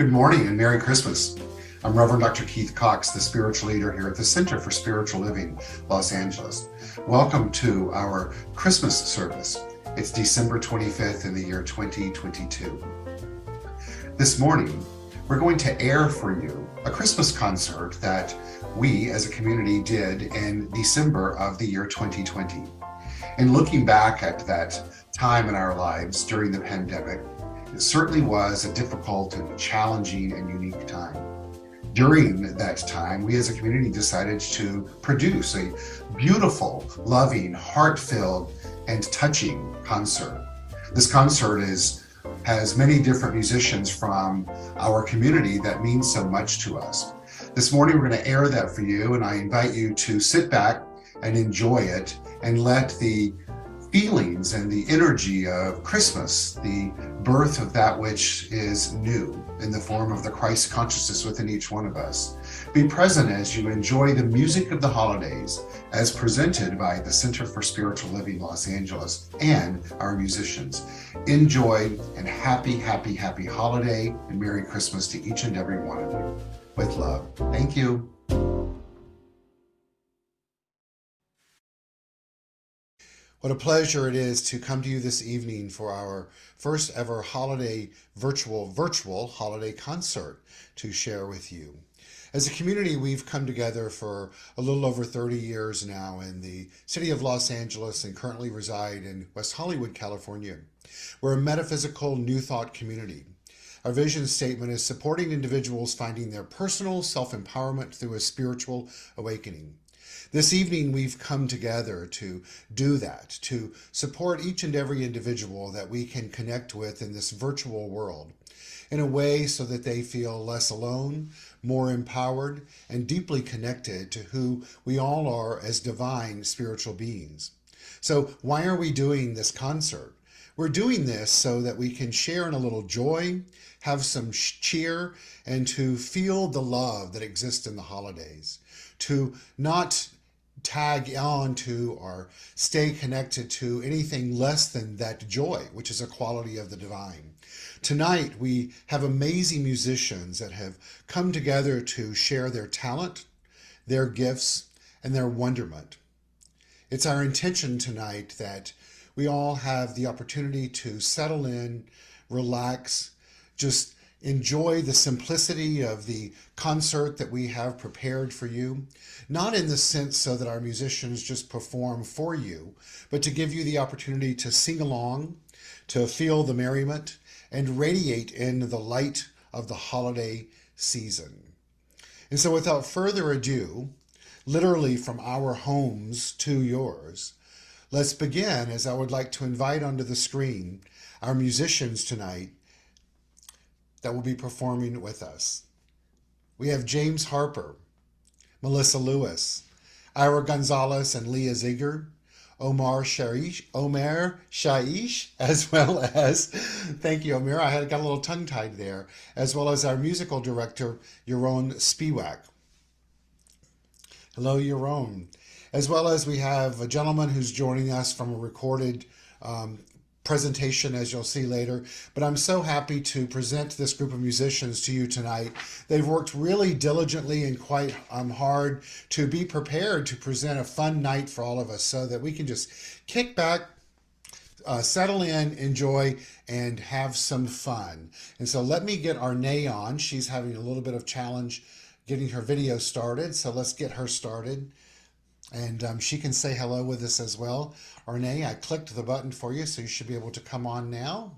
Good morning and Merry Christmas. I'm Reverend Dr. Keith Cox, the spiritual leader here at the Center for Spiritual Living, Los Angeles. Welcome to our Christmas service. It's December 25th in the year 2022. This morning, we're going to air for you a Christmas concert that we as a community did in December of the year 2020. And looking back at that time in our lives during the pandemic, it certainly was a difficult and challenging and unique time. During that time, we as a community decided to produce a beautiful, loving, heart-filled, and touching concert. This concert has many different musicians from our community that mean so much to us. This morning, we're going to air that for you, and I invite you to sit back and enjoy it and let the feelings and the energy of Christmas, the birth of that which is new in the form of the Christ consciousness within each one of us, be present as you enjoy the music of the holidays as presented by the Center for Spiritual Living Los Angeles and our musicians. Enjoy and happy holiday and Merry Christmas to each and every one of you. With love. Thank you. What a pleasure it is to come to you this evening for our first ever holiday virtual holiday concert to share with you. As a community, we've come together for a little over 30 years now in the city of Los Angeles and currently reside in West Hollywood, California. We're a metaphysical New Thought community. Our vision statement is supporting individuals finding their personal self-empowerment through a spiritual awakening. This evening, we've come together to do that, to support each and every individual that we can connect with in this virtual world in a way so that they feel less alone, more empowered, and deeply connected to who we all are as divine spiritual beings. So why are we doing this concert? We're doing this so that we can share in a little joy, have some cheer, and to feel the love that exists in the holidays, to not tag on to or stay connected to anything less than that joy, which is a quality of the divine. Tonight, we have amazing musicians that have come together to share their talent, their gifts, and their wonderment. It's our intention tonight that we all have the opportunity to settle in, relax, just enjoy the simplicity of the concert that we have prepared for you, not in the sense so that our musicians just perform for you, but to give you the opportunity to sing along, to feel the merriment, and radiate in the light of the holiday season. And so without further ado, literally from our homes to yours, let's begin, as I would like to invite onto the screen our musicians tonight that will be performing with us. We have James Harper, Melissa Lewis, Ira Gonzalez and Leah Ziegler, Omer Shaish, as well as, thank you, Omer, I got a little tongue-tied there, as well as our musical director, Yaron Spiewak. Hello, Yaron. As well as we have a gentleman who's joining us from a recorded presentation, as you'll see later. But I'm so happy to present this group of musicians to you tonight. They've worked really diligently and quite hard to be prepared to present a fun night for all of us so that we can just kick back, settle in, enjoy, and have some fun. And so let me get Arne on. She's having a little bit of challenge getting her video started. So let's get her started. And she can say hello with us as well. Arne, I clicked the button for you, so you should be able to come on now.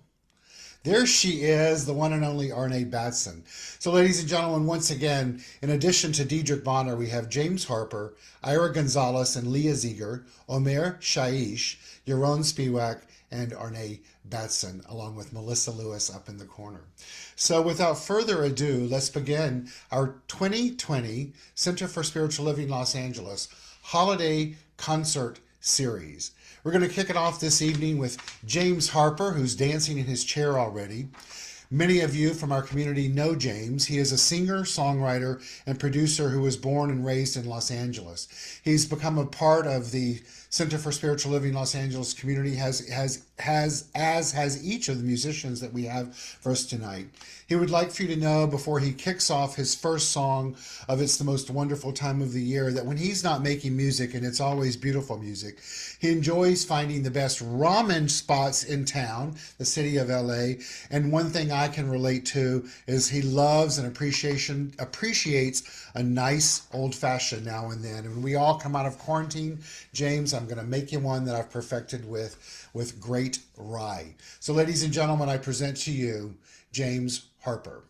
There she is, the one and only Arne Batson. So ladies and gentlemen, once again, in addition to Diedrich Bonner, we have James Harper, Ira Gonzalez and Leah Ziegler, Omer Shaish, Yaron Spiewak, and Arne Batson, along with Melissa Lewis up in the corner. So without further ado, let's begin our 2020 Center for Spiritual Living Los Angeles Holiday Concert Series. We're going to kick it off this evening with James Harper, who's dancing in his chair already. Many of you from our community know James. He is a singer, songwriter, and producer who was born and raised in Los Angeles. He's become a part of the Center for Spiritual Living Los Angeles community has each of the musicians that we have for us tonight. He would like for you to know before he kicks off his first song of It's the Most Wonderful Time of the Year that when he's not making music, and it's always beautiful music, he enjoys finding the best ramen spots in town, the city of LA. And one thing I can relate to is he loves and appreciates a nice old-fashioned now and then. And when we all come out of quarantine, James, I'm going to make you one that I've perfected with great rye. So ladies and gentlemen, I present to you James Harper.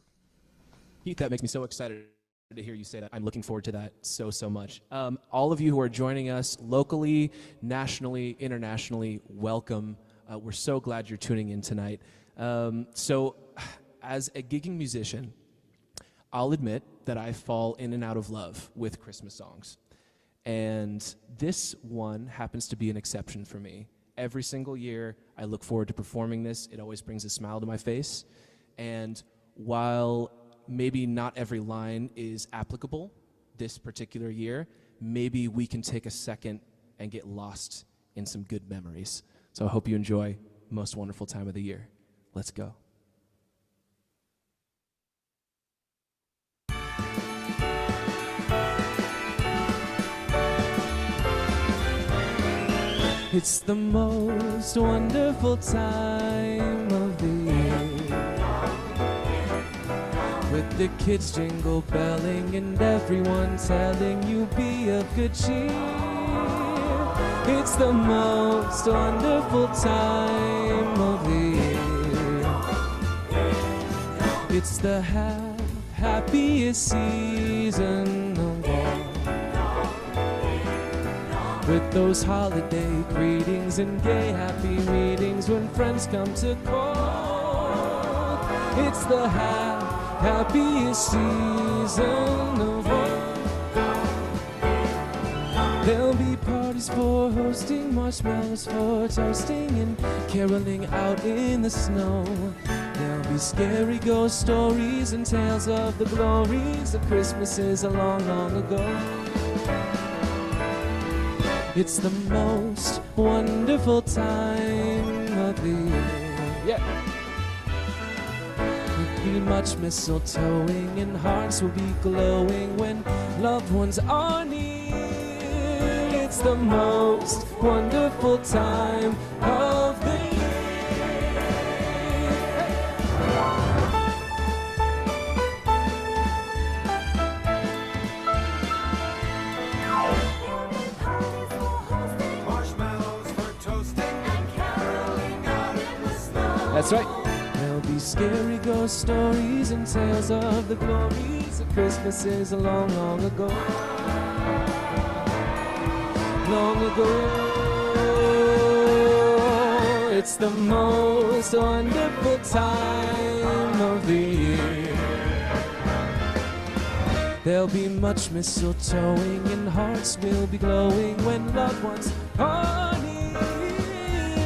Heath, that makes me so excited to hear you say that. I'm looking forward to that so much. All of you who are joining us locally, nationally, internationally, welcome. We're so glad you're tuning in tonight. So as a gigging musician, I'll admit that I fall in and out of love with Christmas songs. And this one happens to be an exception for me. Every single year, I look forward to performing this. It always brings a smile to my face. And while maybe not every line is applicable this particular year, maybe we can take a second and get lost in some good memories. So I hope you enjoy Most Wonderful Time of the Year. Let's go. It's the most wonderful time of the year, with the kids jingle belling and everyone telling you be of good cheer. It's the most wonderful time of the year. It's the happiest season of all, with those holiday greetings and gay happy meetings when friends come to call. It's the happiest season of all. There'll be parties for hosting, marshmallows for toasting, and caroling out in the snow. There'll be scary ghost stories and tales of the glories of Christmases a long ago. It's the most wonderful time of the year. Yeah. There'll be much mistletoeing and hearts will be glowing when loved ones are near. It's the most wonderful time of the year. That's right. There'll be scary ghost stories and tales of the glories of Christmases a long ago. Long ago. It's the most wonderful time of the year. There'll be much mistletoeing and hearts will be glowing when loved ones are near.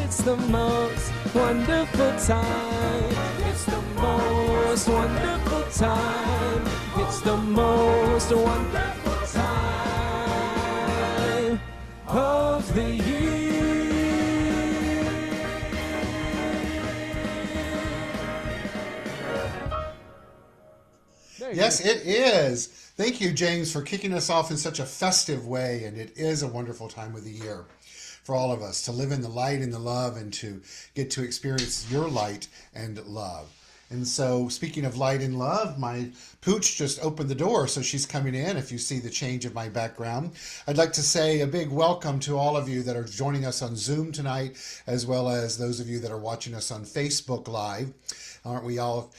It's the most wonderful time. It's the most wonderful time. It's the most wonderful time of the year. Yes, it is. Thank you, James, for kicking us off in such a festive way. And it is a wonderful time of the year for all of us to live in the light and the love and to get to experience your light and love. And so, speaking of light and love, my pooch just opened the door, so she's coming in. If you see the change of my background, I'd like to say a big welcome to all of you that are joining us on Zoom tonight, as well as those of you that are watching us on Facebook Live. Aren't we all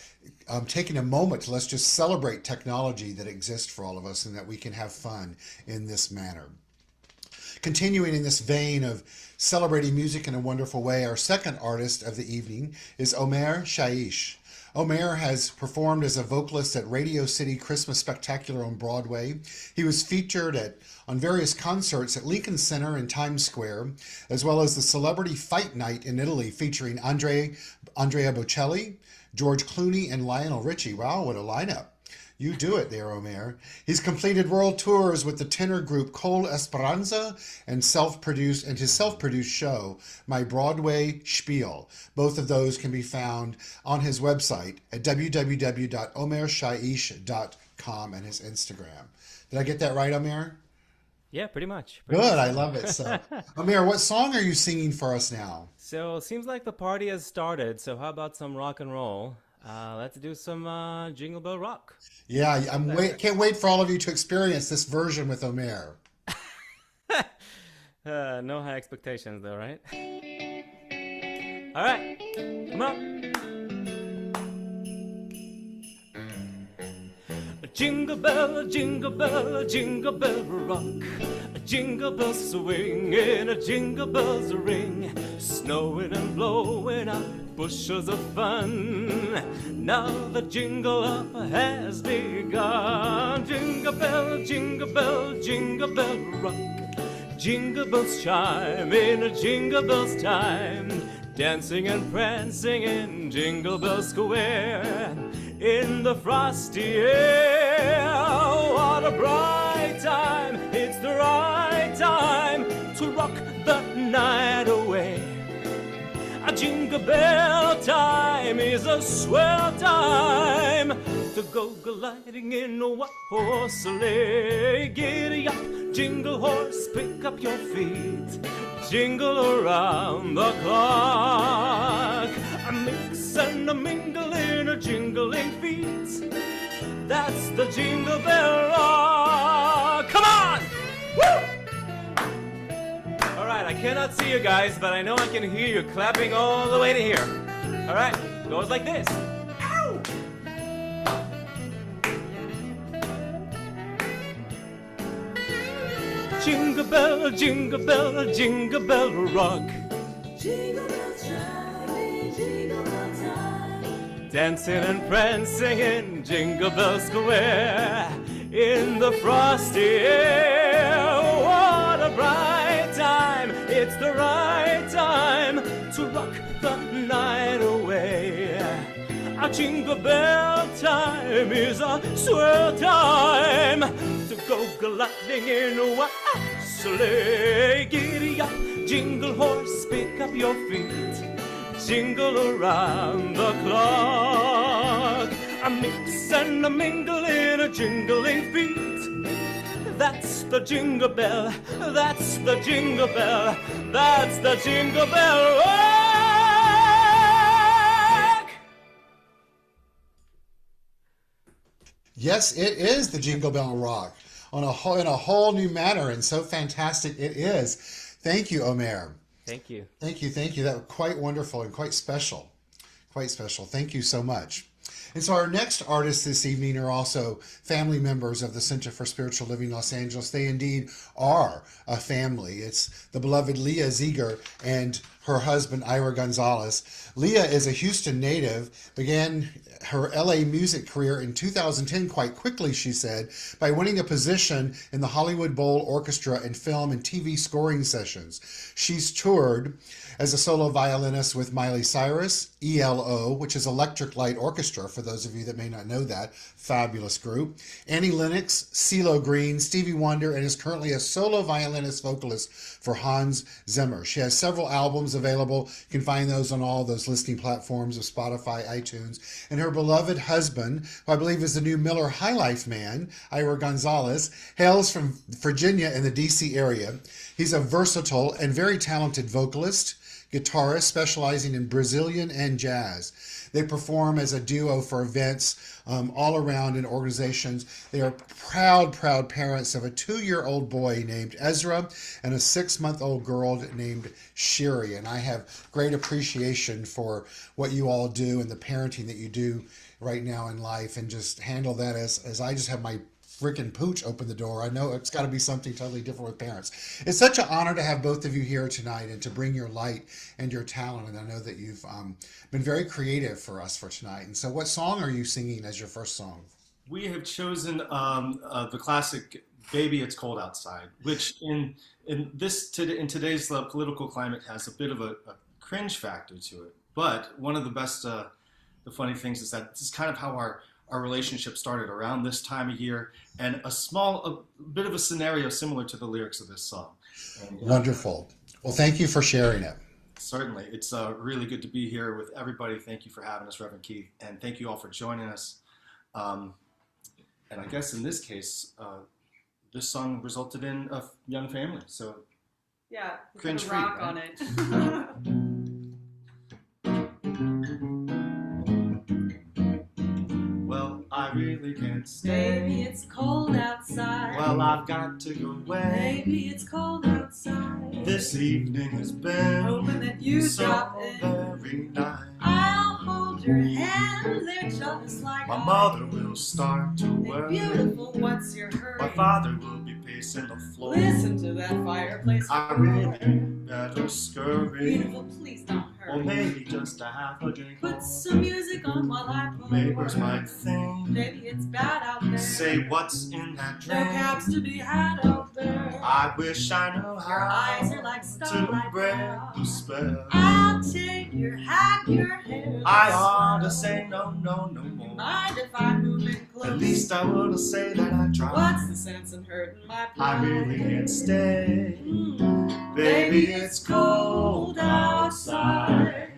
taking a moment to let's just celebrate technology that exists for all of us and that we can have fun in this manner. Continuing in this vein of celebrating music in a wonderful way, our second artist of the evening is Omer Shaish. Omer has performed as a vocalist at Radio City Christmas Spectacular on Broadway. He was featured on various concerts at Lincoln Center and Times Square, as well as the Celebrity Fight Night in Italy featuring Andrea Bocelli, George Clooney, and Lionel Richie. Wow, what a lineup. You do it there, Omer. He's completed world tours with the tenor group Cole Esperanza and his self-produced show, My Broadway Spiel. Both of those can be found on his website at www.omershaish.com and his Instagram. Did I get that right, Omer? Yeah, pretty much. Pretty Good, much I so. love it. So, Omer, what song are you singing for us now? So seems like the party has started. So how about some rock and roll? Let's do some Jingle Bell Rock. Yeah, How's that? can't wait for all of you to experience this version with Omer. No high expectations though, right? All right, come on. Jingle bell, jingle bell rock. A jingle bells swing and a jingle bells ring. Snowing and blowing up bushels of fun. Now the jingle up has begun. Jingle bell rock. Jingle bells chime in a jingle bells time. Dancing and prancing in Jingle Bell Square. In the frosty air, what a bright time. It's the right time to rock the night away. A jingle bell time is a swell time to go gliding in a one-horse sleigh. Giddy up, jingle horse, pick up your feet. Jingle around the clock. A mix and a mingle in a jingling feet. That's the Jingle Bell Rock. Come on! Woo! All right, I cannot see you guys, but I know I can hear you clapping all the way to here. All right, goes like this. Ow! Jingle bell, jingle bell, jingle bell rock. Jingle bell chime, jingle bell time. Dancing and prancing in Jingle Bell Square. In the frosty air, what a bright time. It's the right time to rock the night away. A jingle bell time is a swell time to go gliding in a white sleigh. Giddy up, jingle horse, pick up your feet. Jingle around the clock. A mix and a mingle in a jingling feet. That's the jingle bell, that's the jingle bell, that's the Jingle Bell Rock! Yes, it is the Jingle Bell Rock in a whole new manner, and so fantastic it is. Thank you, Omer. Thank you. Thank you. That was quite wonderful and quite special. Quite special. Thank you so much. And so our next artists this evening are also family members of the Center for Spiritual Living Los Angeles. They indeed are a family. It's the beloved Leah Ziegler and her husband, Ira Gonzalez. Leah is a Houston native, began her LA music career in 2010 quite quickly, she said, by winning a position in the Hollywood Bowl Orchestra in film and TV scoring sessions. She's toured as a solo violinist with Miley Cyrus, ELO, which is Electric Light Orchestra, for those of you that may not know that, fabulous group, Annie Lennox, CeeLo Green, Stevie Wonder, and is currently a solo violinist vocalist for Hans Zimmer. She has several albums available. You can find those on all those listening platforms of Spotify, iTunes. And her beloved husband, who I believe is the new Miller High Life man, Ira Gonzalez, hails from Virginia in the DC area. He's a versatile and very talented vocalist, guitarist specializing in Brazilian and jazz. They perform as a duo for events all around in organizations. They are proud parents of a 2-year-old boy named Ezra and a 6-month-old girl named Shiri. And I have great appreciation for what you all do and the parenting that you do right now in life, and just handle that as I just have my freaking pooch open the door. I know it's got to be something totally different with parents. It's such an honor to have both of you here tonight and to bring your light and your talent. And I know that you've been very creative for us for tonight. And so what song are you singing as your first song? We have chosen the classic "Baby It's Cold Outside," which in today's political climate has a bit of a cringe factor to it. But one of the best, the funny things is that this is kind of how our our relationship started around this time of year, and a bit of a scenario similar to the lyrics of this song. And, Wonderful. Well, thank you for sharing it. certainly, it's really good to be here with everybody. Thank you for having us, Reverend Keith, and thank you all for joining us. And I guess in this case, this song resulted in a young family. So Yeah, we Cringe put a rock free, on right? it. well, I really can't Baby, stay. it's cold outside. Well, I've got to go away. Baby, it's cold outside. This evening has been Hoping that you so drop in. very nice. I'll hold your hand. They're just like My ice. mother will start to Hey, worry. beautiful, what's your hurry? My father will be pacing the floor. Listen to that fireplace. I really better scurry. Beautiful, please don't Or hurry. maybe just a half a drink more. Put some music on while I pull Neighbors away. might think, Baby, it's bad out there. say what's in that No drink. cabs to be had out there. I wish I knew Your eyes are how like to starlight break now. the spell. I'll take your hat, your hair. I ought to say no, no, no more. Mind if I move in close? At least I would say that I tried. What's the sense in hurting my pride? I really can't stay. Mm. Baby, it's cold outside.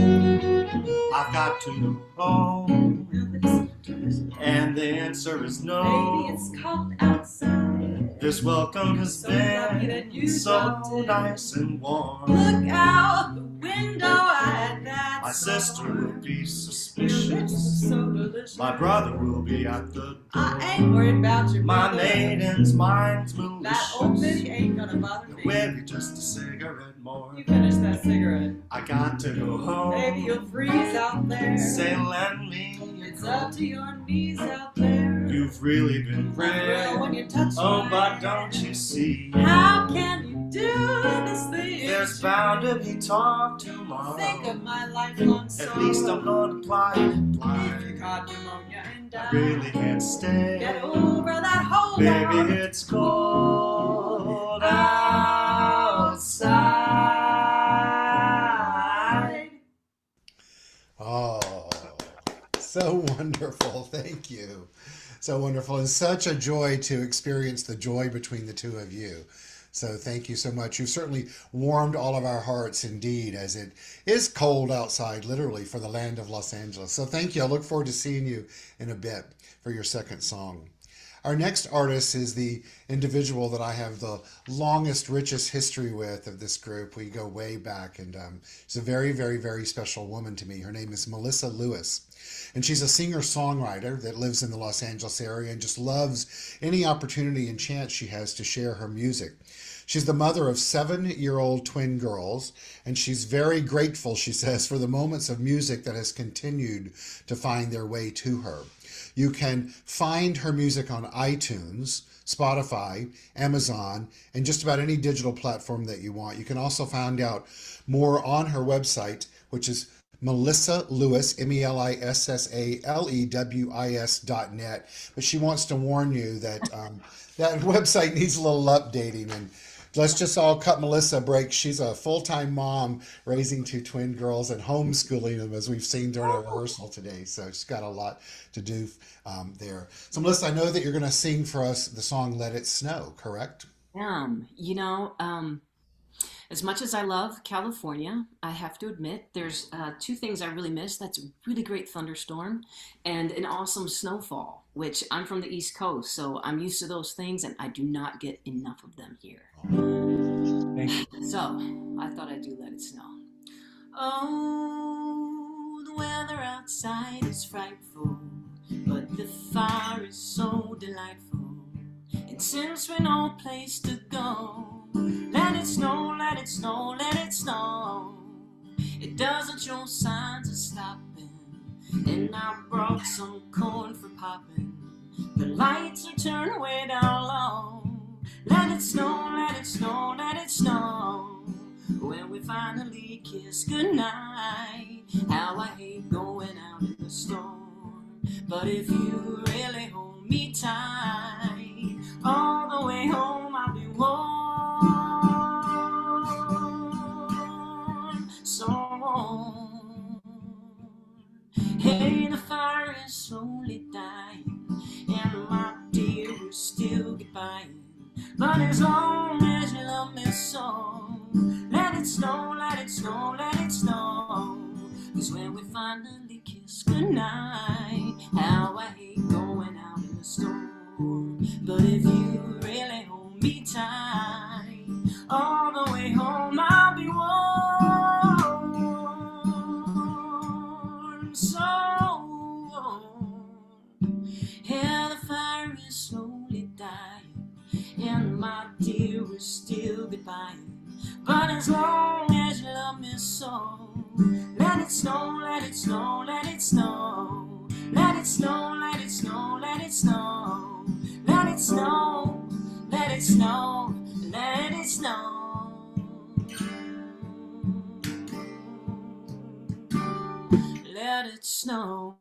I've got to go home, and the answer is no. Baby, it's cold outside. This welcome has So lucky that been you so dropped in. nice and warm. Look out the window at that My sister storm. will be Your lips suspicious. are so delicious. My brother will be at the I door. ain't worried about your My brother. maiden's mind's That old malicious. biddy ain't gonna bother me. Maybe just a cigarette more. You finish that cigarette. I got to go home. Baby, you'll freeze out there. Say, lend me It's up to your knees out there. You've really been Thrill great. when you touch Oh, my but hand. don't you see? How can you do this thing? There's bound to be talk tomorrow. Think of my lifelong sorrow. At least I'm gonna apply it. If you Apply. caught pneumonia and I died, really can't stay. get over that whole Baby, it's cold outside. Oh, so wonderful. Thank you. So wonderful. And such a joy to experience the joy between the two of you. So thank you so much. You've certainly warmed all of our hearts indeed, as it is cold outside, literally, for the land of Los Angeles. So thank you. I look forward to seeing you in a bit for your second song. Our next artist is the individual that I have the longest, richest history with of this group. We go way back, and she's a very, very, very special woman to me. Her name is Melissa Lewis, and she's a singer-songwriter that lives in the Los Angeles area and just loves any opportunity and chance she has to share her music. She's the mother of 7-year-old twin girls, and she's very grateful, she says, for the moments of music that has continued to find their way to her. You can find her music on iTunes, Spotify, Amazon, and just about any digital platform that you want. You can also find out more on her website, which is Melissa Lewis, MELISSALEWIS.net. But she wants to warn you that that website needs a little updating, and let's just all cut Melissa a break. She's a full-time mom raising 2 twin girls and homeschooling them, as we've seen during our rehearsal today. So she's got a lot to do there. So Melissa, I know that you're going to sing for us the song Let It Snow, correct? As much as I love California, I have to admit there's 2 things I really miss. That's a really great thunderstorm and an awesome snowfall, which I'm from the East Coast, so I'm used to those things, and I do not get enough of them here. Thank you. So I thought I'd do Let It Snow. Oh, the weather outside is frightful, but the fire is so delightful. And since we're no place to go, let it snow, let it snow, let it snow. It doesn't show signs of stopping, and I brought some corn for popping. The lights are turned way down low. Let it snow, let it snow, let it snow. When we finally kiss goodnight, how I hate going out in the storm. But if you really hold me tight, all the way home I'll be warm, so warm. Hey, the fire is slowly dying, and my dear, we're still goodbying. But as long as you love me so, let it snow, let it snow, let it snow. 'Cause when we finally kiss goodnight, how I hate going out in the storm. But if you really hold me tight, all the way home I'll be warm, so warm. Yeah, the fire is slowly dying, and my dear, we're still goodbying. But as long as you love me so, let it snow, let it snow, let it snow. Let it snow, let it snow, let it snow. Let it snow, let it snow, let it snow. Let it snow.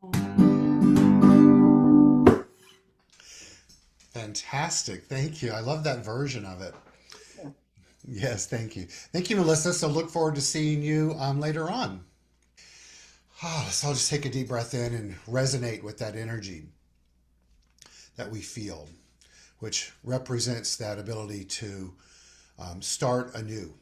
Fantastic. Thank you. I love that version of it. Yes, thank you. Thank you, Melissa. So look forward to seeing you later on. So I'll just take a deep breath in and resonate with that energy that we feel, which represents that ability to start anew,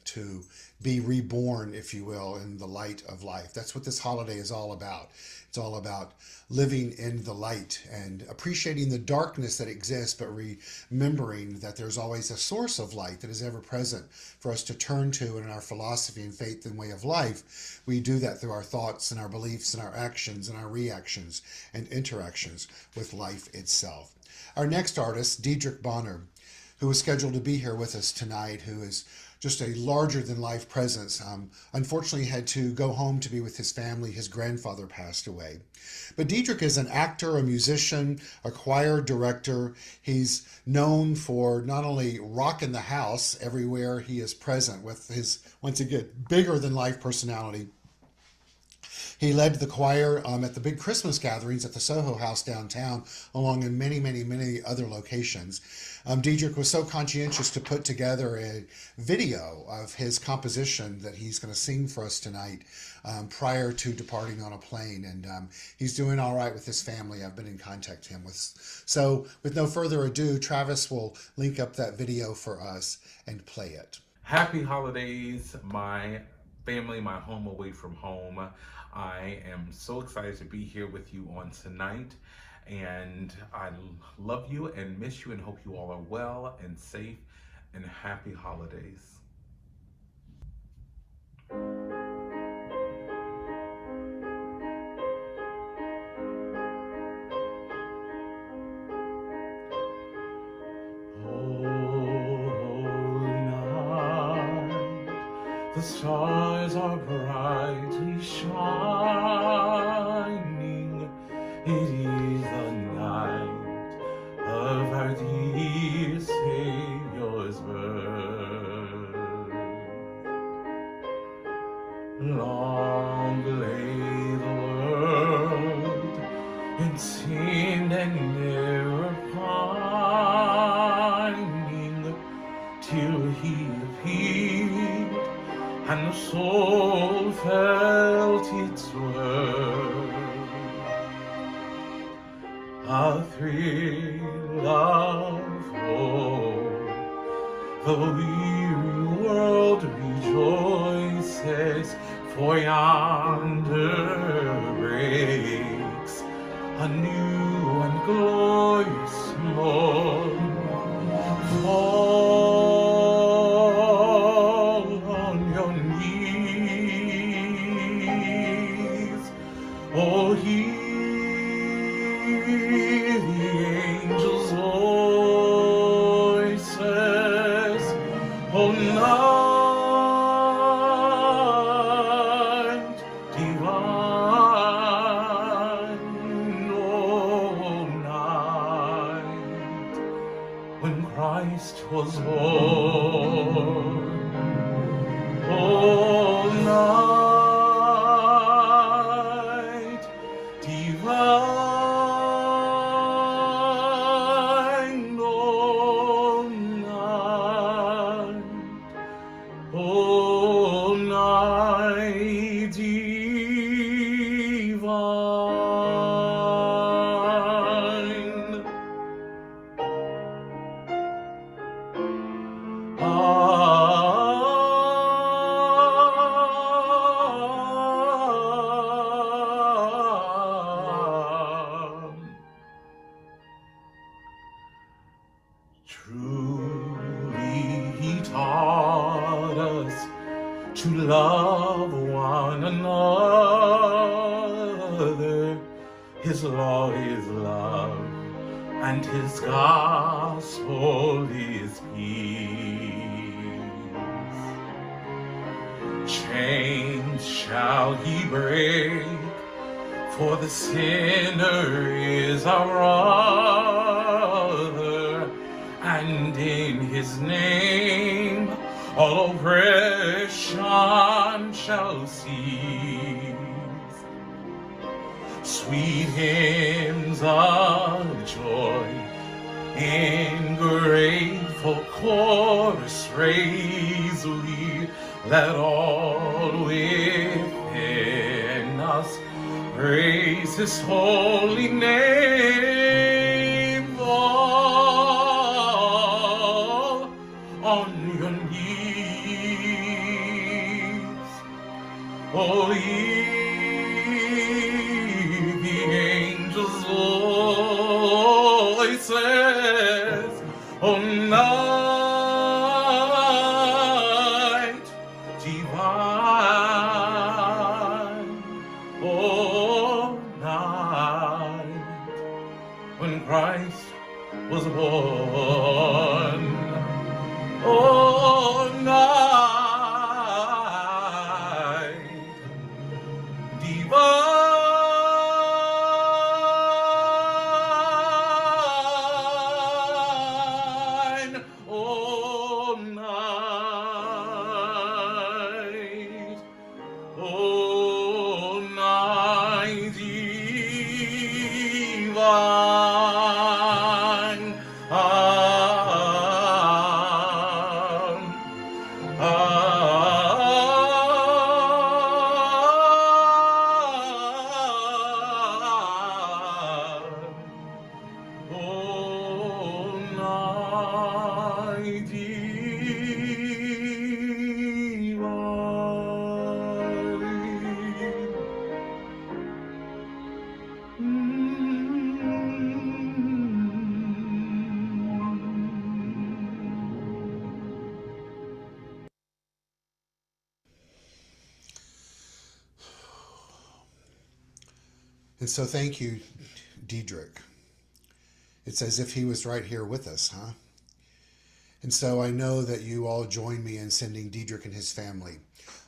to be reborn, if you will, in the light of life. That's what this holiday is all about. It's all about living in the light and appreciating the darkness that exists, but remembering that there's always a source of light that is ever present for us to turn to in our philosophy and faith and way of life. We do that through our thoughts and our beliefs and our actions and our reactions and interactions with life itself. Our next artist, Diedrich Bonner, who is scheduled to be here with us tonight, who is just a larger than life presence. Unfortunately had to go home to be with his family. His grandfather passed away. But Diedrich is an actor, a musician, a choir director. He's known for not only rocking the house everywhere he is present with his, once again, bigger than life personality. He led the choir at the big Christmas gatherings at the Soho House downtown, along in many, many, many other locations. Diedrich was so conscientious to put together a video of his composition that he's going to sing for us tonight prior to departing on a plane. And he's doing all right with his family. I've been in contact with him. So with no further ado, Travis will link up that video for us and play it. Happy holidays, my family, my home away from home. I am so excited to be here with you on tonight, and I love you and miss you and hope you all are well and safe, and happy holidays. The stars are brightly shining. It is the night of our dear Savior's birth. Long lay the world in sin and error pining, till he appeared and the soul felt its worth. A thrill of hope, the weary world rejoices, for yonder breaks a new and glorious morn. Fall on your knees, oh, hear the angels' voices, oh, night divine, oh, night. Christ was born. All night divine, all night divine. Truly he taught us to love one another. His law is love, and his gospel is peace. Chains shall he break, for the sinner is our brother, and in his name all oppression shall cease. Sweet hymns of joy in grateful chorus raise we, let all within us praise his holy name. Fall on your knees, oh ye the angels' voices, oh night divine, oh night when Christ was born, oh night divine, oh night, oh night divine. Oh night And so thank you, Diedrich. It's as if he was right here with us, huh? And so I know that you all join me in sending Diedrich and his family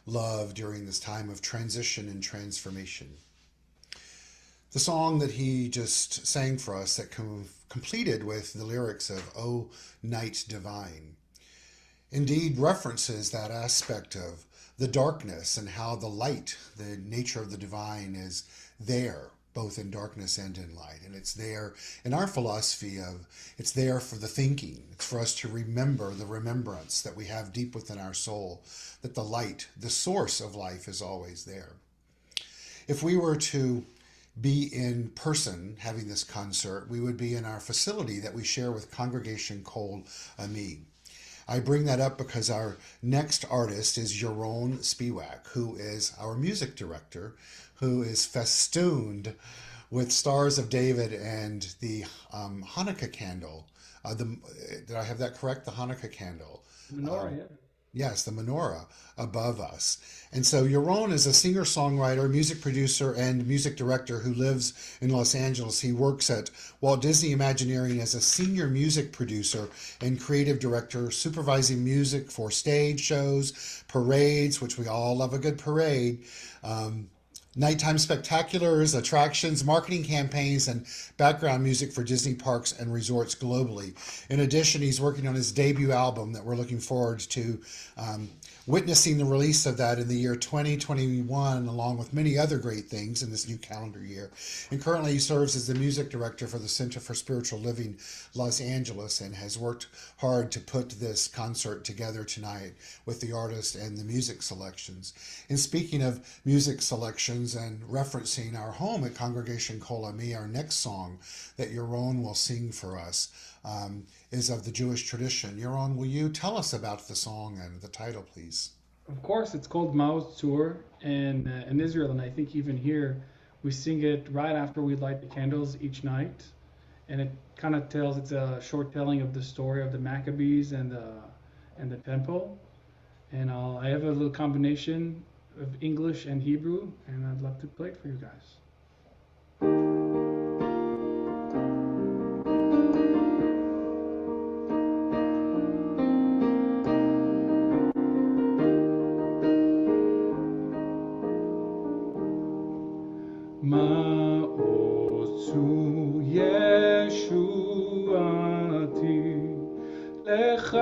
love during this time of transition and transformation. The song that he just sang for us that completed with the lyrics of "O Night Divine" indeed references that aspect of the darkness and how the light, the nature of the divine, is there both in darkness and in light. And it's there in our philosophy of, it's there for the thinking. It's for us to remember the remembrance that we have deep within our soul, that the light, the source of life, is always there. If we were to be in person having this concert, we would be in our facility that we share with Congregation Kol Ami. I bring that up because our next artist is Yaron Spiewak, who is our music director, who is festooned with Stars of David and the Hanukkah candle. Did I have that correct? The Hanukkah candle. Menorah, yeah. Yes, the menorah above us. And so Yaron is a singer-songwriter, music producer, and music director who lives in Los Angeles. He works at Walt Disney Imagineering as a senior music producer and creative director, supervising music for stage shows, parades, which we all love a good parade, Nighttime spectaculars, attractions, marketing campaigns, and background music for Disney parks and resorts globally. In addition, he's working on his debut album that we're looking forward to witnessing the release of that in the year 2021, along with many other great things in this new calendar year. And currently he serves as the music director for the Center for Spiritual Living Los Angeles and has worked hard to put this concert together tonight with the artist and the music selections. And speaking of music selections and referencing our home at Congregation Kol Ami, our next song that Yaron will sing for us is of the Jewish tradition. Yaron, will you tell us about the song and the title, please? Of course, it's called Maoz Tzur, and in Israel, and I think even here, we sing it right after we light the candles each night, and it kind of tells. It's a short telling of the story of the Maccabees and the temple, and I have a little combination of English and Hebrew, and I'd love to play it for you guys. מעוז צור ישועתי, לך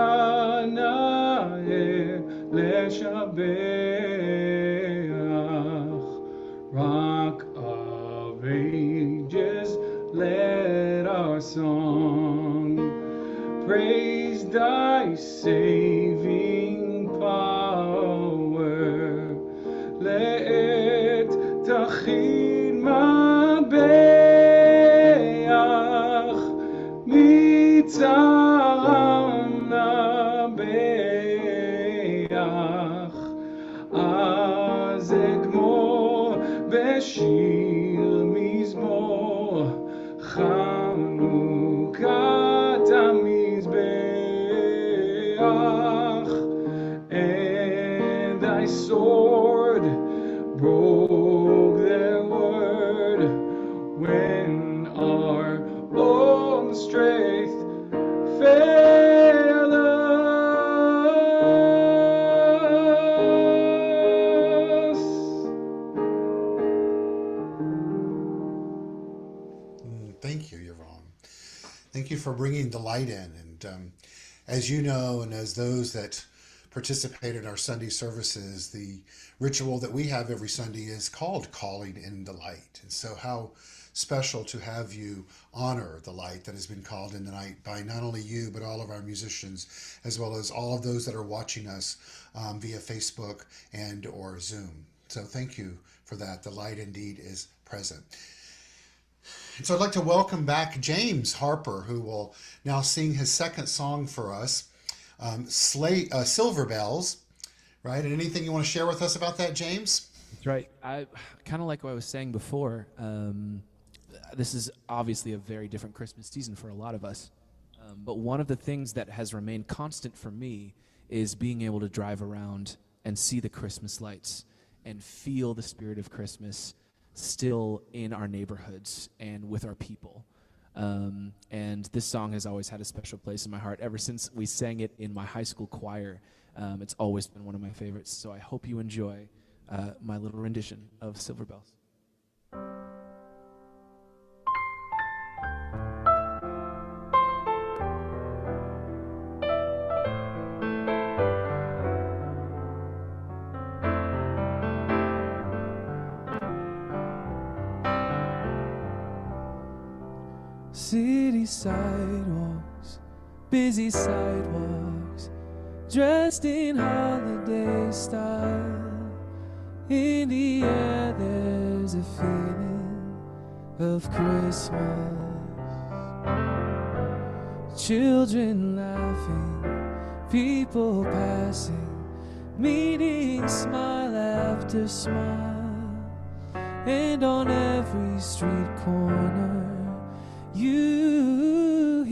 נאה לשבח, Rock of Ages, let our song praise thy saving power. Let תכין מטבח מצרם נבח, אז אגמור בשיר מזמור חנוכת המזבח, and thy sword broke their word when our own strength failed us. Thank you, Yaron. Thank you for bringing the light in. And as you know, and as those that participate in our Sunday services, the ritual that we have every Sunday is called Calling in the Light. And so how special to have you honor the light that has been called in the night by not only you, but all of our musicians, as well as all of those that are watching us via Facebook and or Zoom. So thank you for that. The light indeed is present. And so I'd like to welcome back James Harper, who will now sing his second song for us, Silver Bells, right? And anything you want to share with us about that, James? That's right. I kind of like what I was saying before. This is obviously a very different Christmas season for a lot of us. But one of the things that has remained constant for me is being able to drive around and see the Christmas lights and feel the spirit of Christmas still in our neighborhoods and with our people. And this song has always had a special place in my heart. Ever since we sang it in my high school choir, it's always been one of my favorites. So I hope you enjoy my little rendition of Silver Bells. City sidewalks, busy sidewalks, dressed in holiday style. In the air there's a feeling of Christmas. Children laughing, people passing, meeting smile after smile. And on every street corner you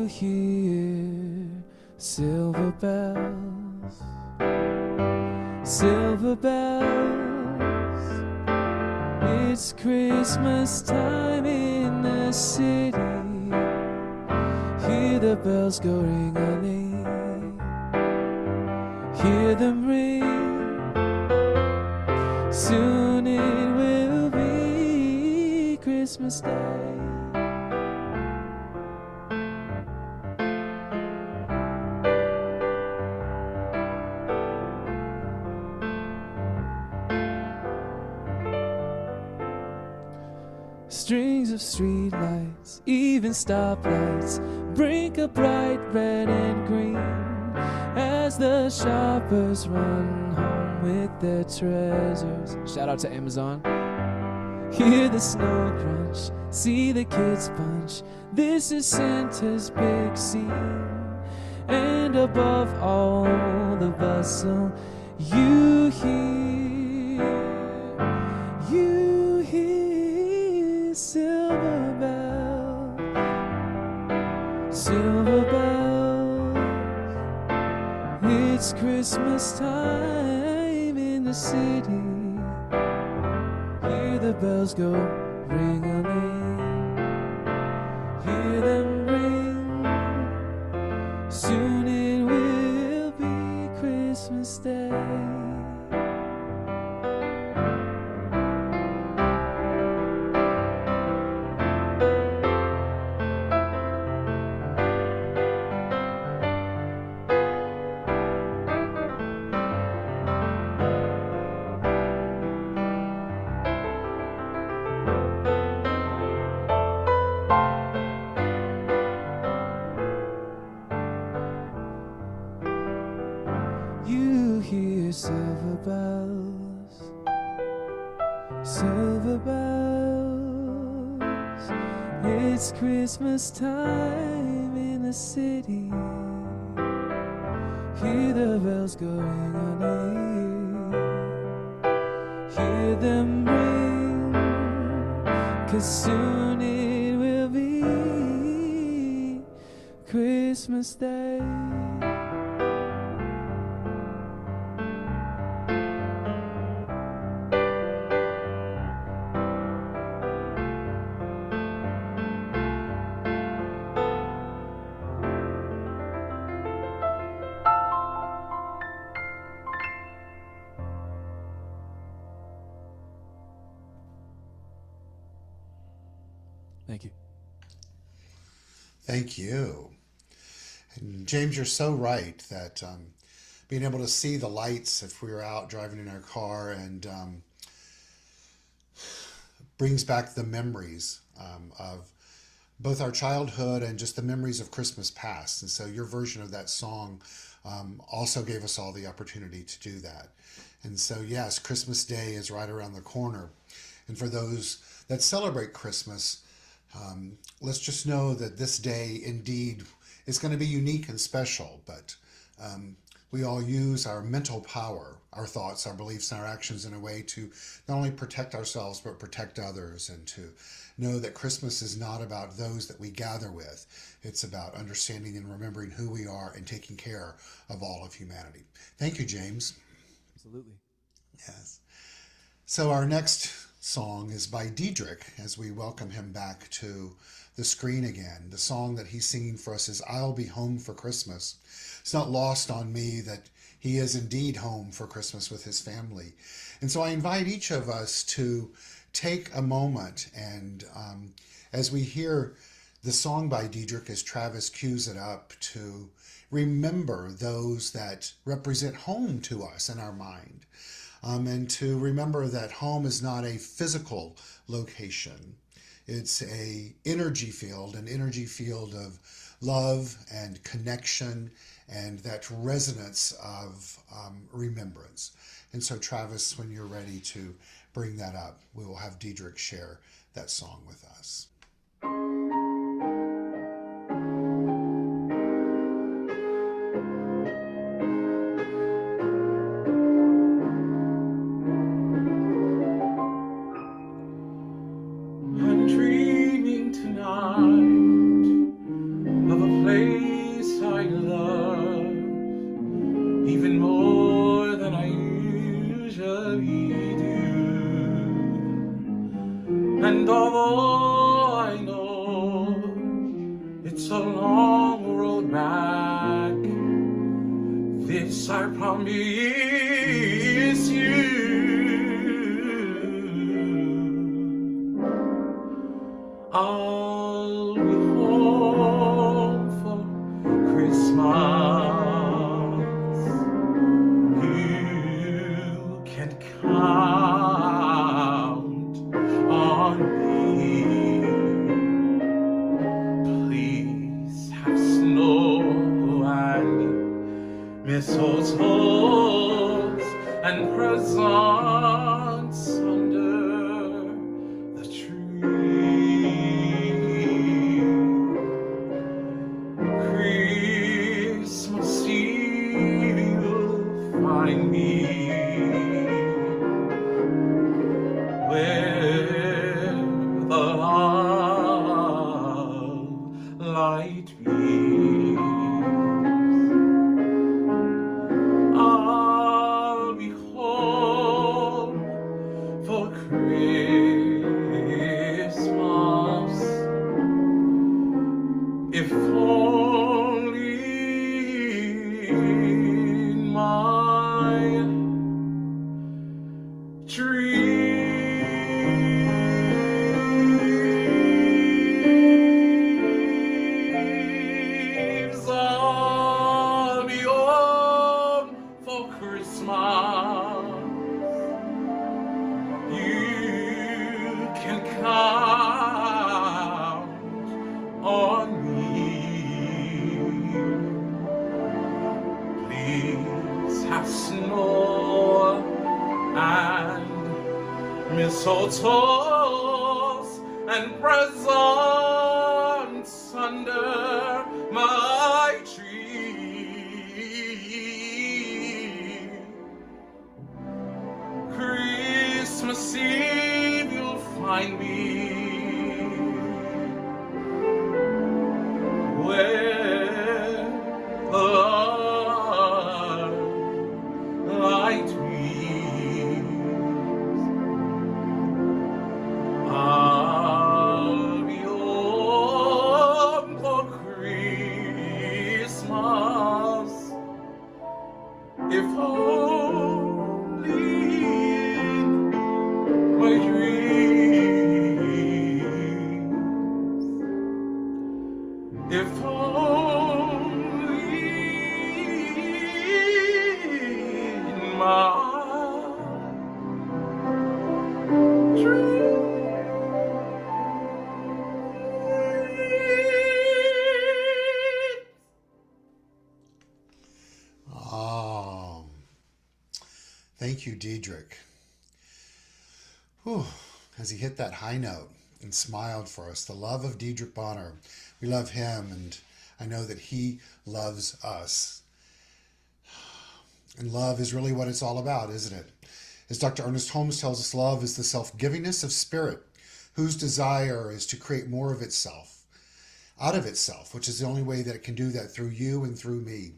hear silver bells, silver bells. It's Christmas time in the city. Hear the bells go ring-a-ling, hear them ring. Soon it will be Christmas Day. Strings of streetlights, even stoplights, brink of bright red and green, as the shoppers run home with their treasures. Shout out to Amazon. Hear the snow crunch, see the kids bunch. This is Santa's big scene. And above all the bustle, you hear silver bells, silver bells. It's Christmas time in the city. Hear the bells go ring-a-ling. Hear them ring. Soon it will be Christmas Day. You hear silver bells, silver bells. It's Christmas time in the city. Hear the bells go ring-a-ling. Hear them ring, 'cause soon it will be Christmas Day. Thank you. Thank you. And James, you're so right that being able to see the lights if we were out driving in our car and brings back the memories of both our childhood and just the memories of Christmas past. And so your version of that song also gave us all the opportunity to do that. And so, yes, Christmas Day is right around the corner. And for those that celebrate Christmas, let's just know that this day indeed is going to be unique and special, but we all use our mental power, our thoughts, our beliefs, and our actions in a way to not only protect ourselves, but protect others, and to know that Christmas is not about those that we gather with. It's about understanding and remembering who we are and taking care of all of humanity. Thank you, James. Absolutely. Yes. So our next song is by Diedrich, as we welcome him back to the screen again. The song that he's singing for us is I'll Be Home for Christmas. It's not lost on me that he is indeed home for Christmas with his family. And so I invite each of us to take a moment and as we hear the song by Diedrich, as Travis cues it up, to remember those that represent home to us in our mind. And to remember that home is not a physical location. It's an energy field of love and connection and that resonance of remembrance. And so, Travis, when you're ready to bring that up, we will have Diedrich share that song with us. I'm dreaming tonight of a place I love, even more than I usually do. And although I know it's a long road back, this I promise you. I'll be home for Christmas. You can count on me. Please have snow and mistletoes and presents under the tree. Christmas Eve you'll find me where the love light beams. I'll be home for Christmas, if only in my dreams. I'll be home for Christmas. You can count on me. Please have snow and mistletoes and presents under my tree. Christmas Eve you'll find me where the light beams. I'll be home for Christmas, if only in my dreams. If only in my dreams. Oh, thank you, Diedrich. Whew, as he hit that high note and smiled for us. The love of Diedrich Bonner. We love him, and I know that he loves us. And love is really what it's all about, isn't it? As Dr. Ernest Holmes tells us, love is the self-givingness of spirit, whose desire is to create more of itself, out of itself, which is the only way that it can do that, through you and through me.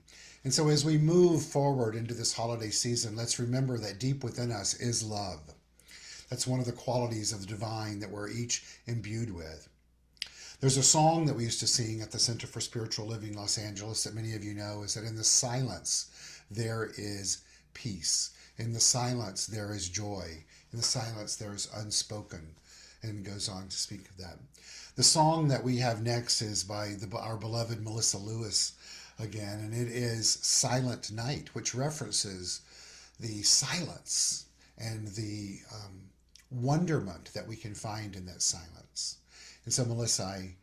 And so as we move forward into this holiday season, let's remember that deep within us is love. That's one of the qualities of the divine that we're each imbued with. There's a song that we used to sing at the Center for Spiritual Living Los Angeles that many of you know, is that in the silence there is peace. In the silence there is joy. In the silence there is unspoken. And it goes on to speak of that. The song that we have next is by our beloved Melissa Lewis again, and it is Silent Night, which references the silence and the wonderment that we can find in that silence. And so, Melissa, I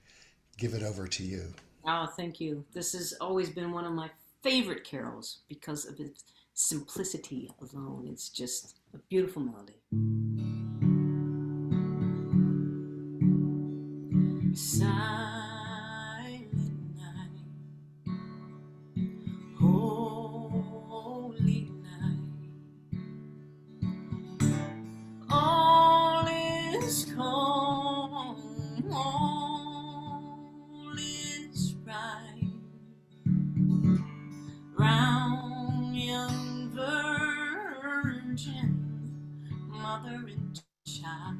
give it over to you. Oh, thank you. This has always been one of my favorite carols because of its simplicity alone. It's just a beautiful melody. Silent night, holy night, all is calm, all is right, round young virgin, mother and child.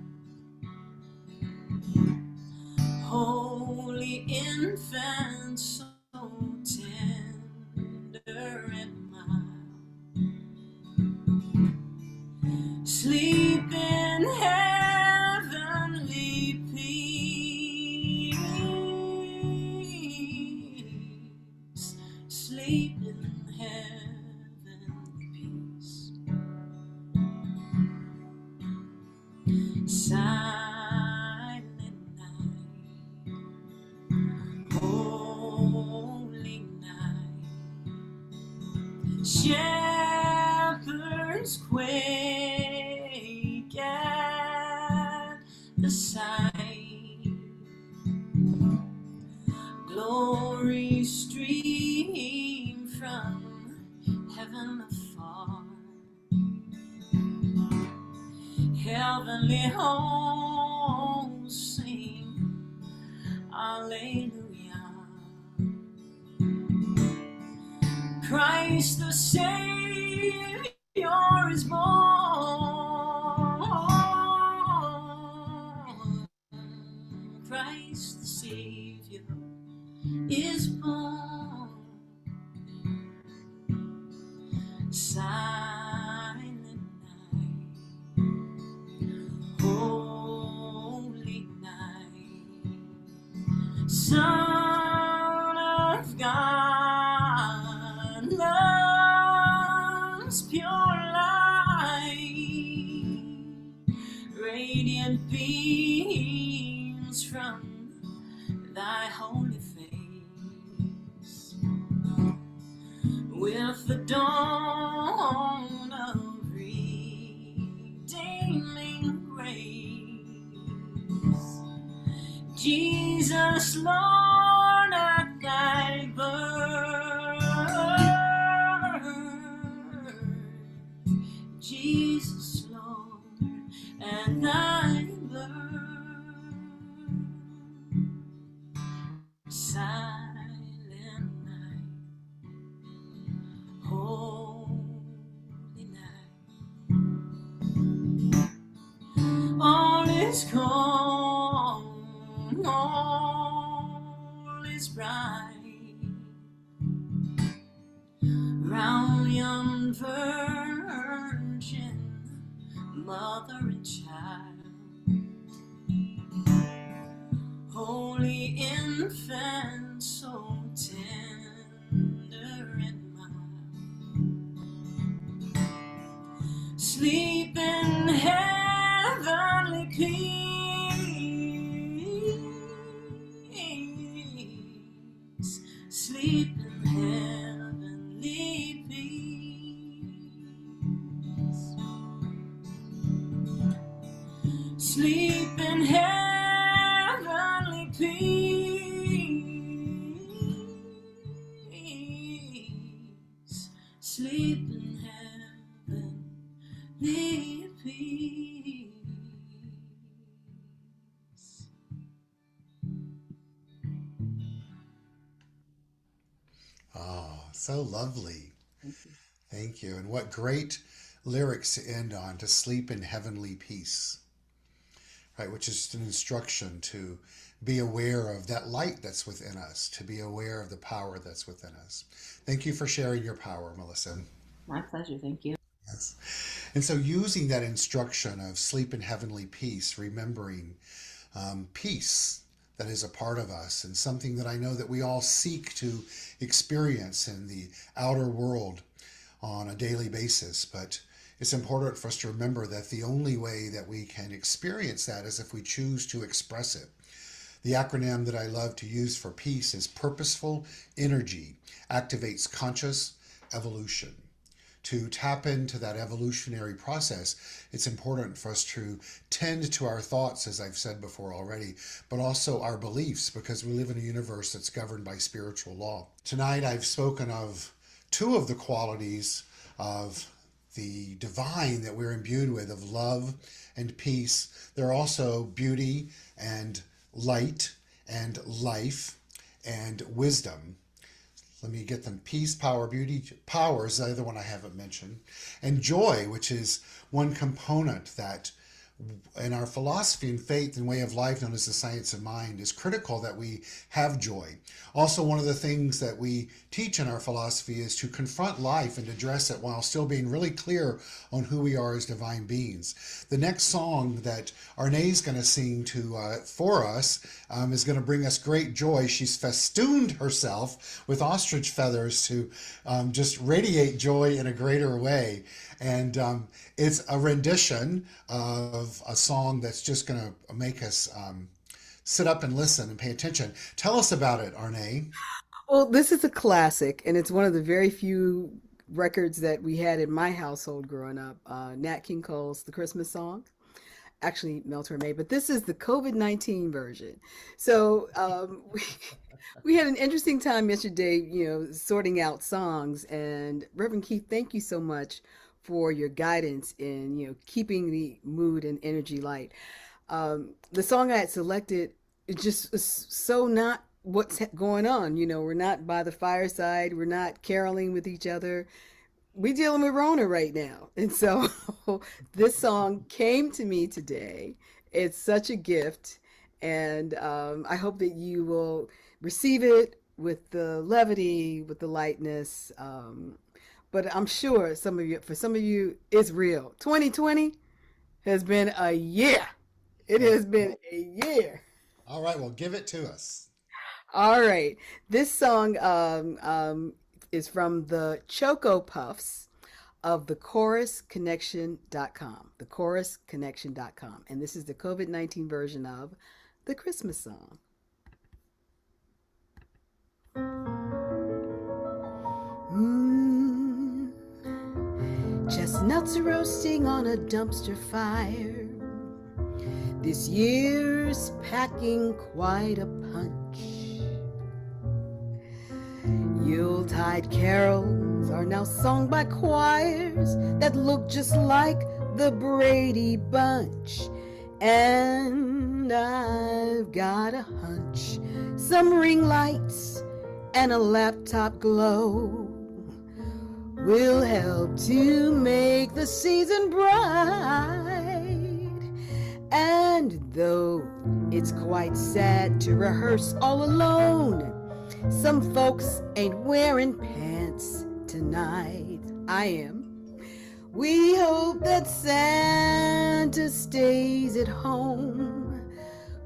Holy infant, so tender and mild, sleep in heavenly peace. Silent night, holy night, shepherds quake at the sight, glory stream from heaven afar, heavenly hosts sing Alleluia. Christ the Savior is born. Christ the Savior is born. Silent night, holy night, Son of God, love's pure light, radiant beams from thy holy face, with the dawn of redeeming grace. Jesus, Lord, at thy birth, Jesus, Lord, at thy birth, silent night, holy night, all is calm, all is bright, round young virgin, mother and child, holy infant, so tender and mild, sleep in heavenly peace, sleep in heavenly peace, sleep in heavenly peace, sleep in heavenly peace. Oh, so lovely. Thank you. And what great lyrics to end on, to sleep in heavenly peace, right? Which is just an instruction to be aware of that light that's within us, to be aware of the power that's within us. Thank you for sharing your power, Melissa. My pleasure. Thank you. Yes. And so using that instruction of sleep in heavenly peace, remembering peace that is a part of us and something that I know that we all seek to experience in the outer world on a daily basis. But it's important for us to remember that the only way that we can experience that is if we choose to express it. The acronym that I love to use for peace is purposeful energy activates conscious evolution. To tap into that evolutionary process, it's important for us to tend to our thoughts, as I've said before already, but also our beliefs, because we live in a universe that's governed by spiritual law. Tonight, I've spoken of two of the qualities of the divine that we're imbued with, of love and peace. There are also beauty and light and life and wisdom. Let me get them. Peace, power, beauty. Power is the other one I haven't mentioned. And joy, which is one component that in our philosophy and faith and way of life known as the science of mind is critical that we have joy. Also, one of the things that we teach in our philosophy is to confront life and address it while still being really clear on who we are as divine beings. The next song that Arne's going to sing for us is going to bring us great joy. She's festooned herself with ostrich feathers to just radiate joy in a greater way. And it's a rendition of of a song that's just going to make us sit up and listen and pay attention. Tell us about it, Arne. Well, this is a classic, and it's one of the very few records that we had in my household growing up. Nat King Cole's The Christmas Song. Actually, Mel Torme, but this is the COVID-19 version. So we had an interesting time yesterday, sorting out songs. And Reverend Keith, thank you so much for your guidance in, keeping the mood and energy light. The song I had selected, it just is so not what's going on. We're not by the fireside. We're not caroling with each other. We dealing with Rona right now. And so this song came to me today. It's such a gift. And I hope that you will receive it with the levity, with the lightness. But I'm sure for some of you, it's real. 2020 has been a year. It has been a year. All right, well, give it to us. All right. This song is from the Choco Puffs of thechorusconnection.com. Thechorusconnection.com. And this is the COVID-19 version of the Christmas song. Chestnuts roasting on a dumpster fire. This year's packing quite a punch. Yuletide carols are now sung by choirs that look just like the Brady Bunch. And I've got a hunch some ring lights and a laptop glow will help to make the season bright. And though it's quite sad to rehearse all alone, some folks ain't wearing pants tonight. I am. We hope that Santa stays at home,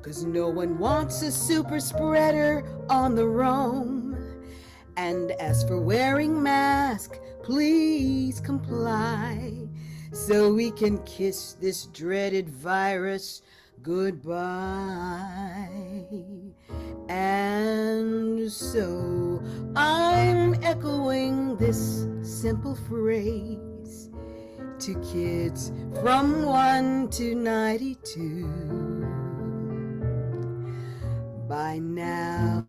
'cause no one wants a super spreader on the roam. And as for wearing masks, please comply, so we can kiss this dreaded virus goodbye. And so I'm echoing this simple phrase to kids from 1 to 92. By now,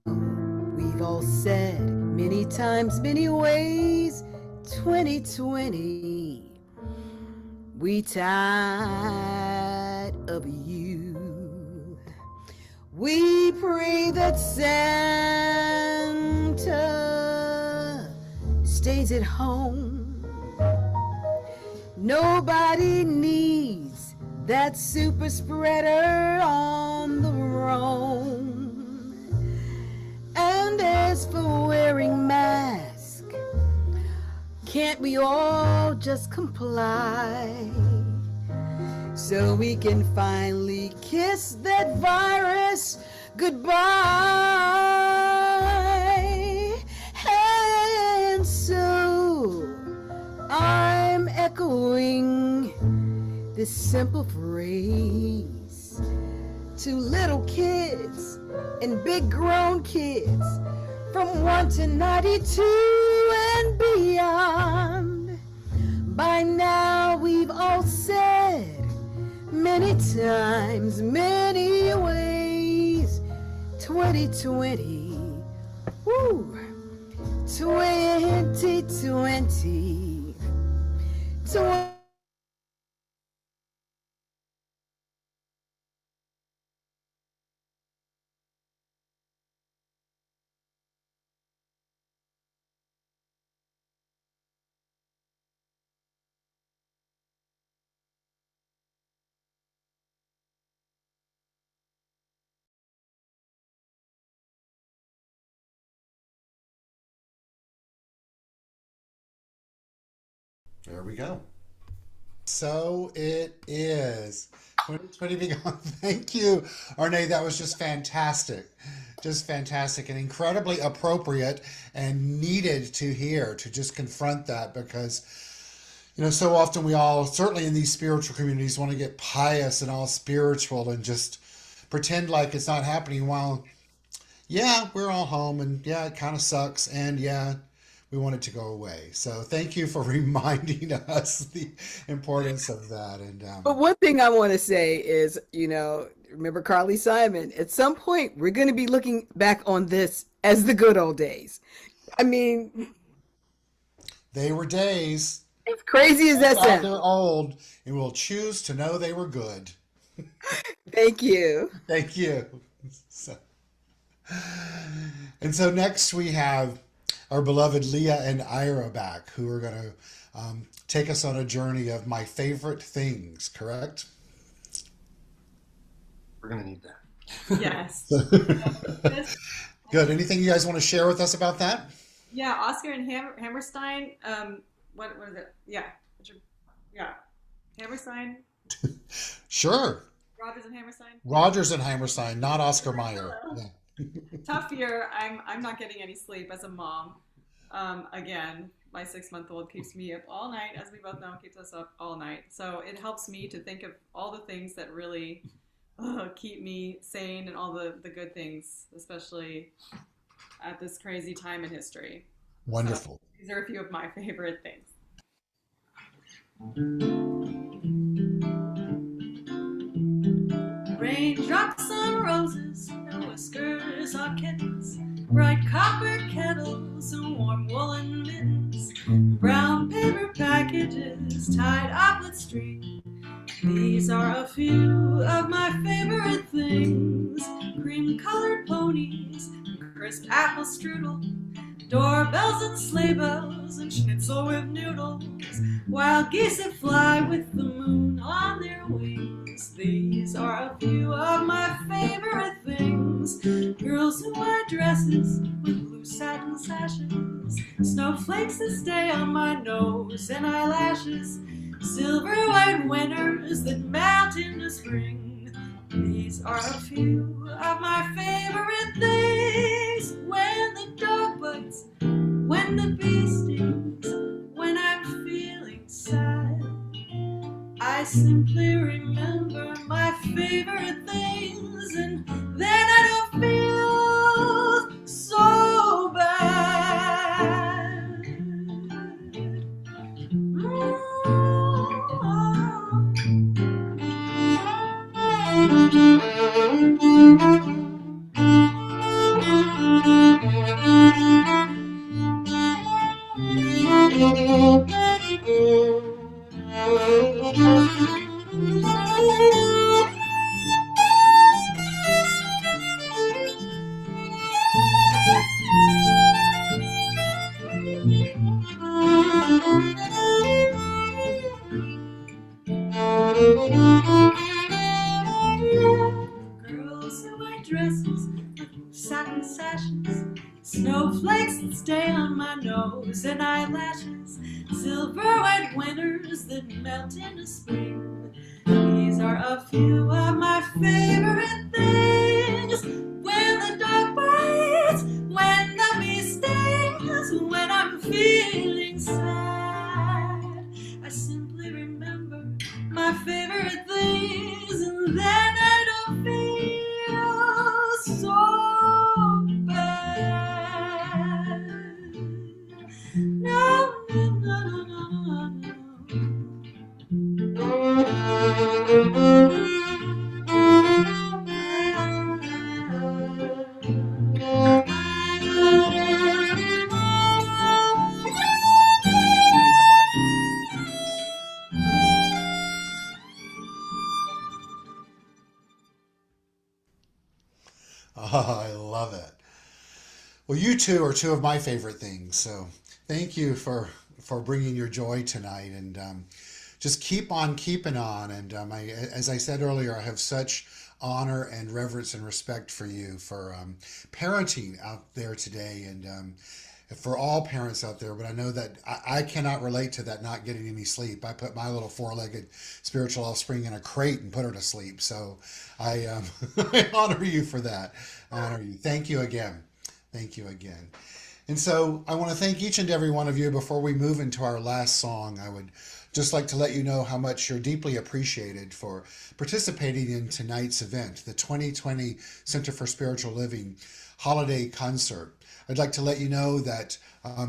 we've all said many times, many ways, 2020, we tired of you. We pray that Santa stays at home. Nobody needs that super spreader on the roam. And as for wearing masks, can't we all just comply, so we can finally kiss that virus goodbye? And so I'm echoing this simple phrase to little kids and big grown kids from 1 to 92 and beyond. By now we've all said many times, many ways, 2020, woo, 2020, 20. There we go. So it is. 2020 Beyond. Thank you, Arne. That was just fantastic. Just fantastic and incredibly appropriate and needed to hear, to just confront that, because You know, so often we all, certainly in these spiritual communities, want to get pious and all spiritual and just pretend like it's not happening while, yeah, we're all home and yeah, it kind of sucks and yeah, we want it to go away. So thank you for reminding us the importance of that. And But one thing I want to say is, remember Carly Simon? At some point, we're going to be looking back on this as the good old days. I mean, they were days. as crazy as that Out there sounds. old, and we'll choose to know they were good. Thank you. Thank you. So, and so next we have our beloved Leah and Ira back, who are going to take us on a journey of my favorite things, correct? We're gonna need that. Yes. Good. Anything you guys want to share with us about that? Yeah, Oscar and Hammerstein. What is it? Yeah, yeah, Hammerstein. Sure. Rogers and Hammerstein. Rogers and Hammerstein, not Oscar Mayer. Yeah. Tough year. I'm not getting any sleep as a mom. Again, my 6-month-old keeps me up all night, as we both know, keeps us up all night. So it helps me to think of all the things that really keep me sane and all the good things, especially at this crazy time in history. So Wonderful. these are a few of my favorite things. Raindrops on roses, no whiskers on kittens, bright copper kettles and warm woolen mittens, brown paper packages tied up with string. These are a few of my favorite things: cream-colored ponies, crisp apple strudel, doorbells and sleigh bells, and schnitzel with noodles, wild geese that fly with the moon on their wings. These are a few of my favorite things: girls in white dresses with blue satin sashes, snowflakes that stay on my nose and eyelashes, silver white winters that melt into spring. These are a few of my favorite things: when the dog bites, when the bee stings, when I'm feeling sad. I simply remember my favorite things, and then I don't feel so bad. Girls in white dresses with satin sashes, snowflakes that stay on my nose and eyelashes, silver white winters that melt into spring. These are a few of my favorite things: when the dog bites, when the bee stings, when I'm feeling sad. I simply remember my favorite things, and then I don't feel so bad. No, no, no, no, no, Oh, I love it. Well, you two are two of my favorite things. So thank you for bringing your joy tonight, and just keep on keeping on. And as I said earlier, I have such honor and reverence and respect for you for parenting out there today, and for all parents out there. But I know that I cannot relate to that not getting any sleep. I put my little four-legged spiritual offspring in a crate and put her to sleep. So I I honor you for that. I honor you. Thank you again. Thank you again. And so I want to thank each and every one of you. Before we move into our last song, I would Just like to let you know how much you're deeply appreciated for participating in tonight's event, the 2020 Center for Spiritual Living Holiday Concert. I'd like to let you know that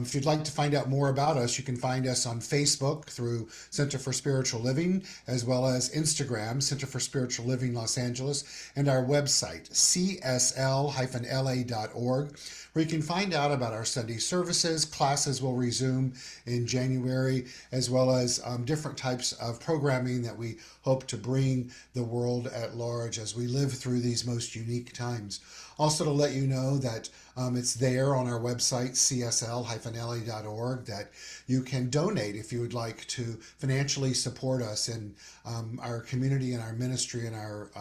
if you'd like to find out more about us, you can find us on Facebook through Center for Spiritual Living, as well as Instagram, Center for Spiritual Living Los Angeles, and our website, CSL-LA.org, where you can find out about our Sunday services. Classes will resume in January, as well as different types of programming that we hope to bring the world at large as we live through these most unique times. Also, to let you know that it's there on our website, csl-la.org, that you can donate if you would like to financially support us in our community and our ministry and our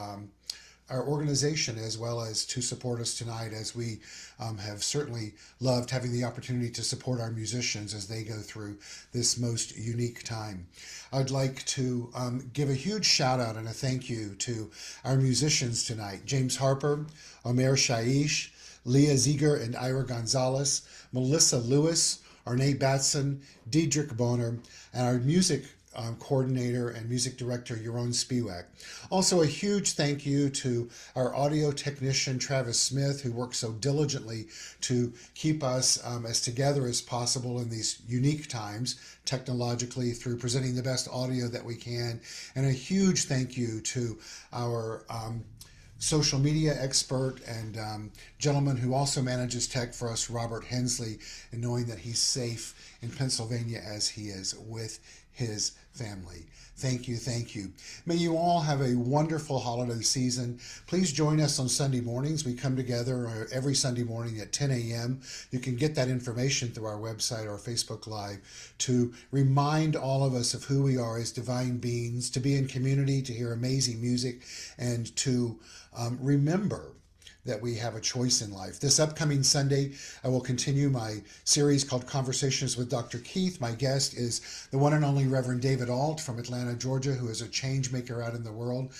organization, as well as to support us tonight, as we have certainly loved having the opportunity to support our musicians as they go through this most unique time. I'd like to give a huge shout out and a thank you to our musicians tonight: James Harper, Omer Shaish, Leah Ziegler and Ira Gonzalez, Melissa Lewis, Arne Batson, Diedrich Bonner, and our music coordinator and music director, Yaron Spiewak. Also, a huge thank you to our audio technician, Travis Smith, who works so diligently to keep us as together as possible in these unique times, technologically, through presenting the best audio that we can. And a huge thank you to our social media expert and gentleman who also manages tech for us, Robert Hensley, and knowing that he's safe in Pennsylvania as he is with his family. Thank you, thank you. May you all have a wonderful holiday season. Please join us on Sunday mornings. We come together every Sunday morning at 10 a.m. You can get that information through our website or Facebook Live, to remind all of us of who we are as divine beings, to be in community, to hear amazing music, and to remember that we have a choice in life. This upcoming Sunday, I will continue my series called Conversations with Dr. Keith. My guest is the one and only Reverend David Alt from Atlanta, Georgia, who is a change maker out in the world.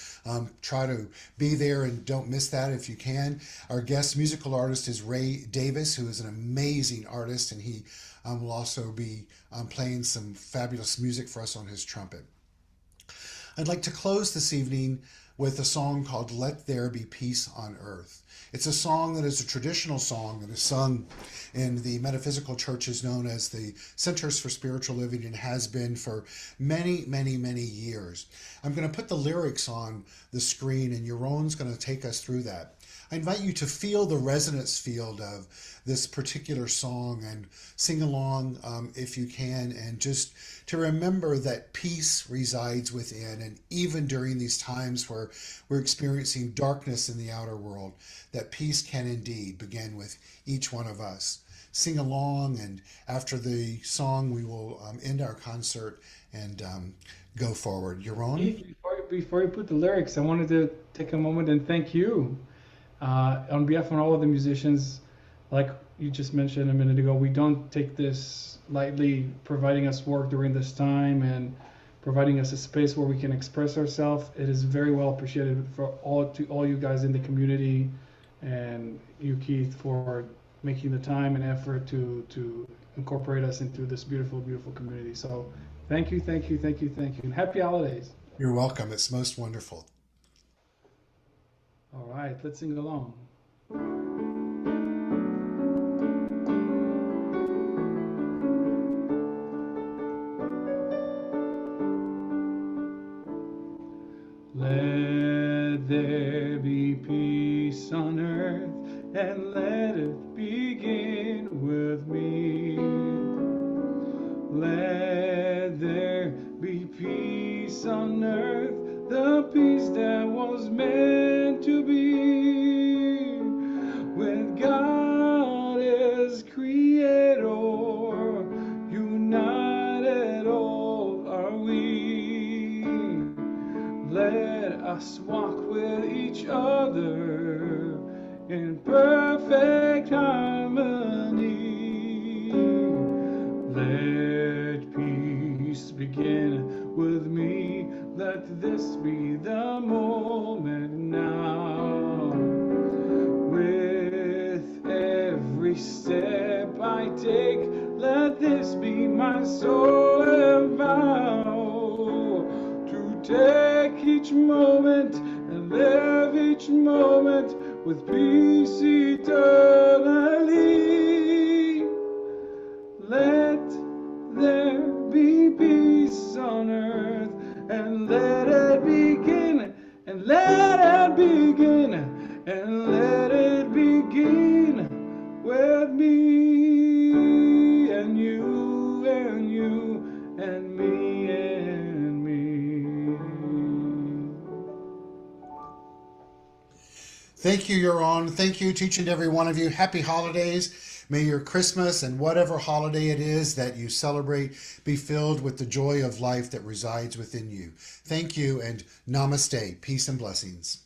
Try to be there and don't miss that if you can. Our guest musical artist is Ray Davis, who is an amazing artist, and he will also be playing some fabulous music for us on his trumpet. I'd like to close this evening with a song called Let There Be Peace on Earth. It's a song that is a traditional song that is sung in the metaphysical churches known as the Centers for Spiritual Living, and has been for many, many, many years. I'm going to put the lyrics on the screen, and Yaron's going to take us through that. I invite you to feel the resonance field of this particular song and sing along if you can, and just to remember that peace resides within. And even during these times where we're experiencing darkness in the outer world, that peace can indeed begin with each one of us. Sing along, and after the song, we will end our concert and go forward. Yaron? Before you put the lyrics, I wanted to take a moment and thank you. On behalf of all of the musicians, like you just mentioned a minute ago, we don't take this lightly, providing us work during this time and providing us a space where we can express ourselves. It is very well appreciated for all you guys in the community, and you, Keith, for making the time and effort to incorporate us into this beautiful, beautiful community. So thank you, thank you, thank you, thank you, and happy holidays. You're welcome. It's most wonderful. All right, let's sing along. Let there be peace on earth, and let it begin with me. Let there be peace on earth, the peace that was meant to be, with God as creator, united all are we. Let us walk with each other in perfect harmony. Let peace begin with me. Let this be the moment now. With every step I take, let this be my solemn vow. moment and live each moment with peace eternally. Let there be peace on earth, and let it begin, and let it begin, and let it begin with me and you and you and me and me. Thank you, Yaron. Thank you to each and every one of you. Happy holidays. May your Christmas and whatever holiday it is that you celebrate be filled with the joy of life that resides within you. Thank you, and namaste. Peace and blessings.